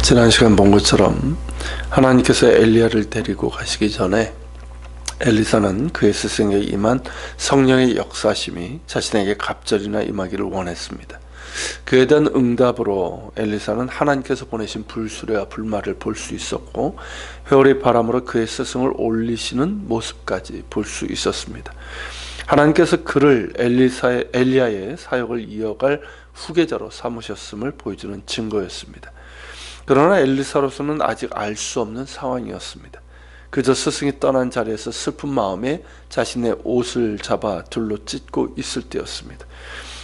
지난 시간 본 것처럼 하나님께서 엘리야를 데리고 가시기 전에 엘리사는 그의 스승에게 임한 성령의 역사심이 자신에게 갑절이나 임하기를 원했습니다. 그에 대한 응답으로 엘리사는 하나님께서 보내신 불수레와 불말을 볼 수 있었고, 회오리 바람으로 그의 스승을 올리시는 모습까지 볼 수 있었습니다. 하나님께서 그를 엘리야의 사역을 이어갈 후계자로 삼으셨음을 보여주는 증거였습니다. 그러나 엘리사로서는 아직 알 수 없는 상황이었습니다. 그저 스승이 떠난 자리에서 슬픈 마음에 자신의 옷을 잡아 둘로 찢고 있을 때였습니다.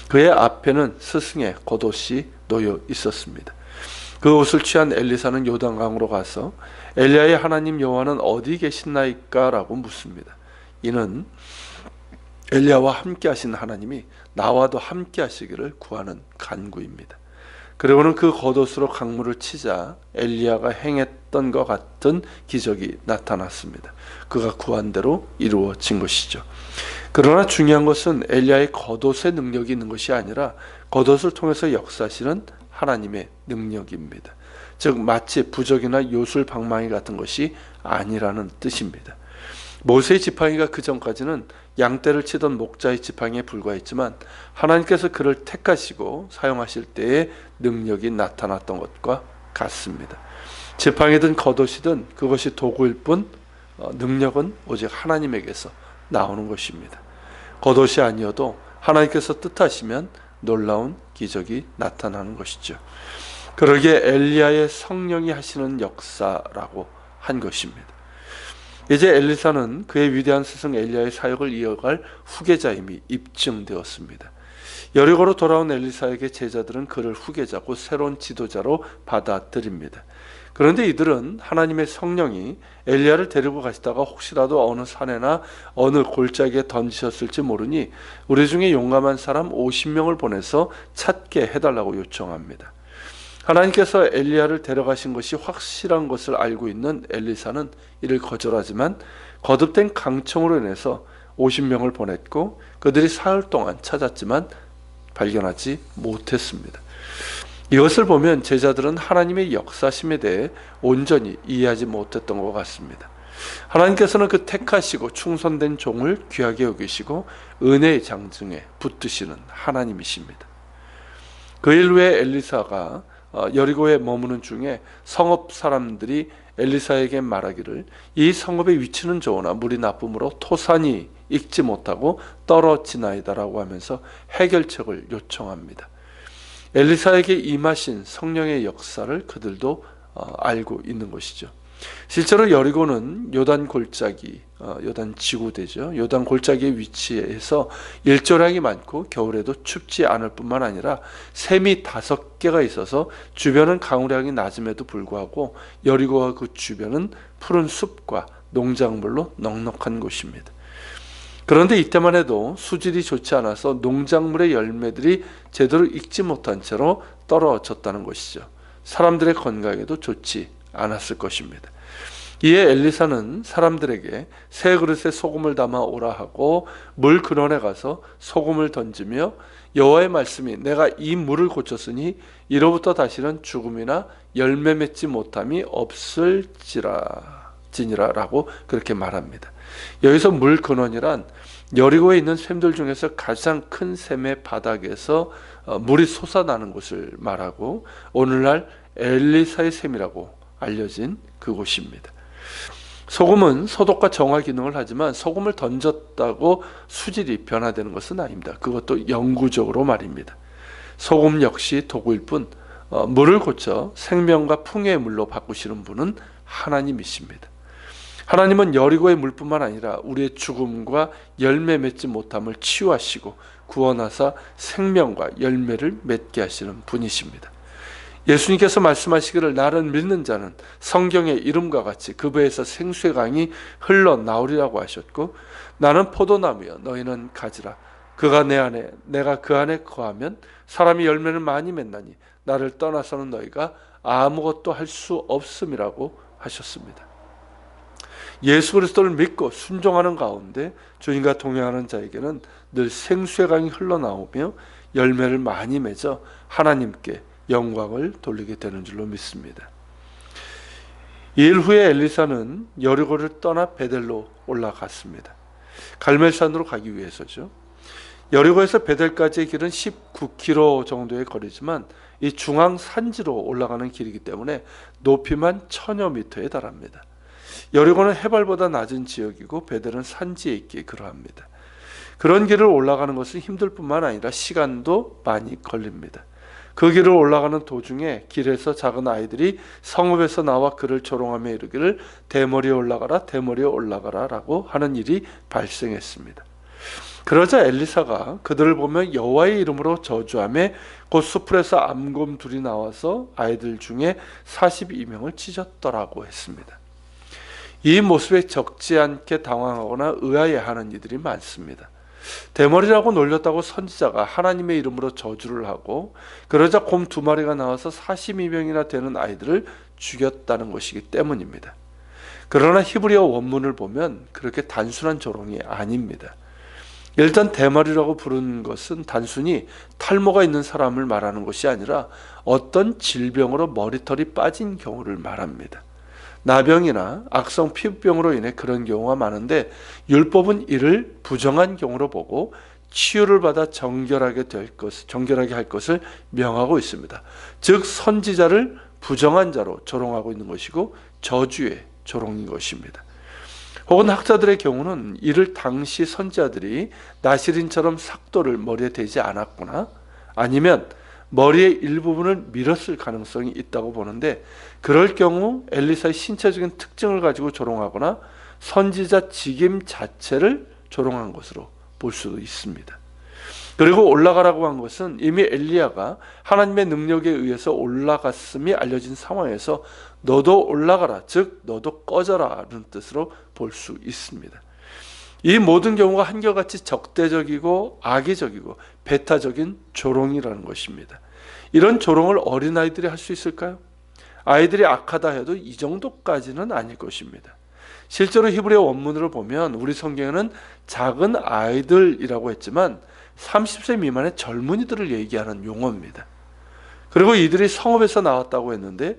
그의 앞에는 스승의 겉옷이 놓여 있었습니다. 그 옷을 취한 엘리사는 요단강으로 가서 엘리야의 하나님 여호와는 어디 계시나이까? 라고 묻습니다. 이는 엘리야와 함께 하신 하나님이 나와도 함께 하시기를 구하는 간구입니다. 그리고는 그 겉옷으로 강물을 치자 엘리야가 행했던 것 같은 기적이 나타났습니다. 그가 구한 대로 이루어진 것이죠. 그러나 중요한 것은 엘리야의 겉옷의 능력이 있는 것이 아니라 겉옷을 통해서 역사하시는 하나님의 능력입니다. 즉 마치 부적이나 요술 방망이 같은 것이 아니라는 뜻입니다. 모세의 지팡이가 그 전까지는 양떼를 치던 목자의 지팡이에 불과했지만 하나님께서 그를 택하시고 사용하실 때의 능력이 나타났던 것과 같습니다. 지팡이든 겉옷이든 그것이 도구일 뿐 능력은 오직 하나님에게서 나오는 것입니다. 겉옷이 아니어도 하나님께서 뜻하시면 놀라운 기적이 나타나는 것이죠. 그러기에 엘리야의 성령이 하시는 역사라고 한 것입니다. 이제 엘리사는 그의 위대한 스승 엘리야의 사역을 이어갈 후계자임이 입증되었습니다. 여리고로 돌아온 엘리사에게 제자들은 그를 후계자고 새로운 지도자로 받아들입니다. 그런데 이들은 하나님의 성령이 엘리야를 데리고 가시다가 혹시라도 어느 산에나 어느 골짜기에 던지셨을지 모르니 우리 중에 용감한 사람 50명을 보내서 찾게 해달라고 요청합니다. 하나님께서 엘리야를 데려가신 것이 확실한 것을 알고 있는 엘리사는 이를 거절하지만 거듭된 강청으로 인해서 50명을 보냈고 그들이 사흘 동안 찾았지만 발견하지 못했습니다. 이것을 보면 제자들은 하나님의 역사심에 대해 온전히 이해하지 못했던 것 같습니다. 하나님께서는 그 택하시고 충성된 종을 귀하게 여기시고 은혜의 장중에 붙드시는 하나님이십니다. 그 일 후에 엘리사가 여리고에 머무는 중에 성읍 사람들이 엘리사에게 말하기를 이 성읍의 위치는 좋으나 물이 나쁨으로 토산이 익지 못하고 떨어지나이다 라고 하면서 해결책을 요청합니다. 엘리사에게 임하신 성령의 역사를 그들도 알고 있는 것이죠. 실제로 여리고는 요단 골짜기, 요단 지구대죠. 요단 골짜기의 위치에서 일조량이 많고 겨울에도 춥지 않을 뿐만 아니라 샘이 5개가 있어서 주변은 강우량이 낮음에도 불구하고 여리고와 그 주변은 푸른 숲과 농작물로 넉넉한 곳입니다. 그런데 이때만 해도 수질이 좋지 않아서 농작물의 열매들이 제대로 익지 못한 채로 떨어졌다는 것이죠. 사람들의 건강에도 좋지 않았을 것입니다. 이에 엘리사는 사람들에게 새 그릇에 소금을 담아 오라 하고 물 근원에 가서 소금을 던지며 여호와의 말씀이 내가 이 물을 고쳤으니 이로부터 다시는 죽음이나 열매 맺지 못함이 없을지니라 라고 그렇게 말합니다. 여기서 물 근원이란 여리고에 있는 샘들 중에서 가장 큰 샘의 바닥에서 물이 솟아나는 곳을 말하고 오늘날 엘리사의 샘이라고 알려진 그곳입니다. 소금은 소독과 정화 기능을 하지만 소금을 던졌다고 수질이 변화되는 것은 아닙니다. 그것도 영구적으로 말입니다. 소금 역시 도구일 뿐 물을 고쳐 생명과 풍요의 물로 바꾸시는 분은 하나님이십니다. 하나님은 여리고의 물뿐만 아니라 우리의 죽음과 열매 맺지 못함을 치유하시고 구원하사 생명과 열매를 맺게 하시는 분이십니다. 예수님께서 말씀하시기를 나를 믿는 자는 성경의 이름과 같이 그 배에서 생수의 강이 흘러나오리라고 하셨고 나는 포도나무여 너희는 가지라 그가 내 안에 내가 그 안에 거하면 사람이 열매를 많이 맺나니 나를 떠나서는 너희가 아무것도 할 수 없음이라고 하셨습니다. 예수 그리스도를 믿고 순종하는 가운데 주님과 동행하는 자에게는 늘 생수의 강이 흘러나오며 열매를 많이 맺어 하나님께 영광을 돌리게 되는 줄로 믿습니다. 이 일 후에 엘리사는 여리고를 떠나 베델로 올라갔습니다. 갈멜산으로 가기 위해서죠. 여리고에서 베델까지의 길은 19km 정도의 거리지만 이 중앙 산지로 올라가는 길이기 때문에 높이만 1000여 미터에 달합니다. 여리고는 해발보다 낮은 지역이고 베델은 산지에 있기에 그러합니다. 그런 길을 올라가는 것은 힘들 뿐만 아니라 시간도 많이 걸립니다. 그 길을 올라가는 도중에 길에서 작은 아이들이 성읍에서 나와 그를 조롱하며 이르기를 대머리에 올라가라 대머리에 올라가라 라고 하는 일이 발생했습니다. 그러자 엘리사가 그들을 보며 여호와의 이름으로 저주하며 곧 수풀에서 암곰 둘이 나와서 아이들 중에 42명을 찢었더라고 했습니다. 이 모습에 적지 않게 당황하거나 의아해하는 이들이 많습니다. 대머리라고 놀렸다고 선지자가 하나님의 이름으로 저주를 하고 그러자 곰 2마리가 나와서 42명이나 되는 아이들을 죽였다는 것이기 때문입니다. 그러나 히브리어 원문을 보면 그렇게 단순한 조롱이 아닙니다. 일단 대머리라고 부르는 것은 단순히 탈모가 있는 사람을 말하는 것이 아니라 어떤 질병으로 머리털이 빠진 경우를 말합니다. 나병이나 악성 피부병으로 인해 그런 경우가 많은데 율법은 이를 부정한 경우로 보고 치유를 받아 정결하게 할 것을 명하고 있습니다. 즉 선지자를 부정한 자로 조롱하고 있는 것이고 저주의 조롱인 것입니다. 혹은 학자들의 경우는 이를 당시 선지자들이 나시린처럼 삭도를 머리에 대지 않았거나 아니면 머리의 일부분을 밀었을 가능성이 있다고 보는데 그럴 경우 엘리사의 신체적인 특징을 가지고 조롱하거나 선지자 직임 자체를 조롱한 것으로 볼 수도 있습니다. 그리고 올라가라고 한 것은 이미 엘리야가 하나님의 능력에 의해서 올라갔음이 알려진 상황에서 너도 올라가라, 즉 너도 꺼져라는 뜻으로 볼 수 있습니다. 이 모든 경우가 한결같이 적대적이고 악의적이고 배타적인 조롱이라는 것입니다. 이런 조롱을 어린아이들이 할 수 있을까요? 아이들이 악하다 해도 이 정도까지는 아닐 것입니다. 실제로 히브리어 원문으로 보면 우리 성경에는 작은 아이들이라고 했지만 30세 미만의 젊은이들을 얘기하는 용어입니다. 그리고 이들이 성읍에서 나왔다고 했는데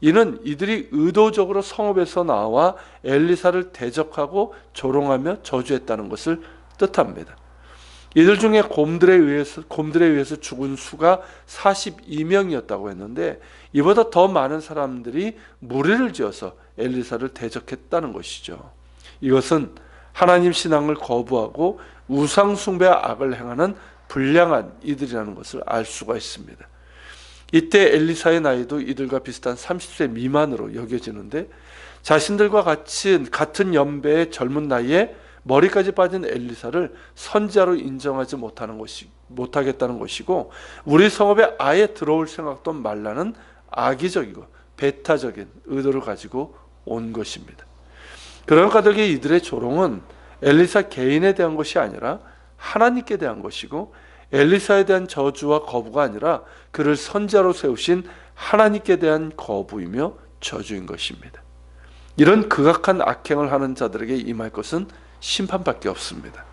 이는 이들이 의도적으로 성읍에서 나와 엘리사를 대적하고 조롱하며 저주했다는 것을 뜻합니다. 이들 중에 곰들에 의해서 죽은 수가 42명이었다고 했는데 이보다 더 많은 사람들이 무리를 지어서 엘리사를 대적했다는 것이죠. 이것은 하나님 신앙을 거부하고 우상 숭배와 악을 행하는 불량한 이들이라는 것을 알 수가 있습니다. 이때 엘리사의 나이도 이들과 비슷한 30세 미만으로 여겨지는데 자신들과 같은 연배의 젊은 나이에 머리까지 빠진 엘리사를 선지자로 인정하지 못하겠다는 것이고 우리 성읍에 아예 들어올 생각도 말라는 악의적이고 배타적인 의도를 가지고 온 것입니다. 그런 까닭에 이들의 조롱은 엘리사 개인에 대한 것이 아니라 하나님께 대한 것이고 엘리사에 대한 저주와 거부가 아니라 그를 선지자로 세우신 하나님께 대한 거부이며 저주인 것입니다. 이런 극악한 악행을 하는 자들에게 임할 것은 심판밖에 없습니다.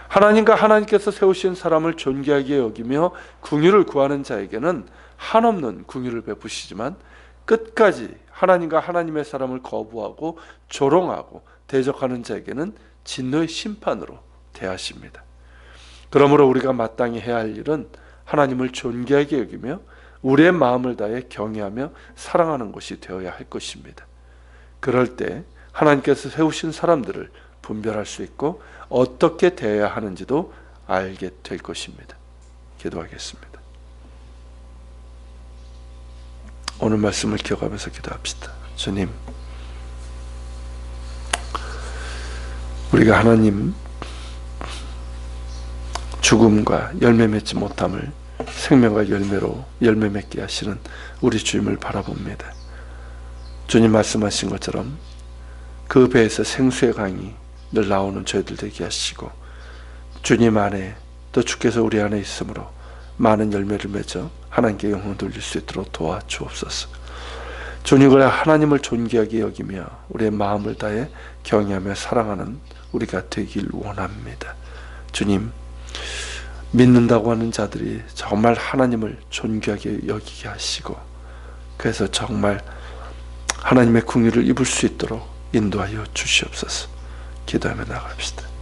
하나님과 하나님께서 세우신 사람을 존귀하게 여기며 긍휼을 구하는 자에게는 한없는 긍휼을 베푸시지만 끝까지 하나님과 하나님의 사람을 거부하고 조롱하고 대적하는 자에게는 진노의 심판으로 대하십니다. 그러므로 우리가 마땅히 해야 할 일은 하나님을 존귀하게 여기며 우리의 마음을 다해 경외하며 사랑하는 것이 되어야 할 것입니다. 그럴 때 하나님께서 세우신 사람들을 분별할 수 있고 어떻게 대해야 하는지도 알게 될 것입니다. 기도하겠습니다. 오늘 말씀을 기억하면서 기도합시다. 주님, 우리가 하나님 죽음과 열매 맺지 못함을 생명과 열매로 열매 맺게 하시는 우리 주님을 바라봅니다. 주님 말씀하신 것처럼 그 배에서 생수의 강이 늘 나오는 저희들 되게 하시고 주님 안에 또 주께서 우리 안에 있으므로 많은 열매를 맺어 하나님께 영광 돌릴 수 있도록 도와주옵소서. 주님을 하나님을 존귀하게 여기며 우리의 마음을 다해 경외하며 사랑하는 우리가 되길 원합니다. 주님, 믿는다고 하는 자들이 정말 하나님을 존귀하게 여기게 하시고 그래서 정말 하나님의 긍휼을 입을 수 있도록 인도하여 주시옵소서. 기도하며 나갑시다.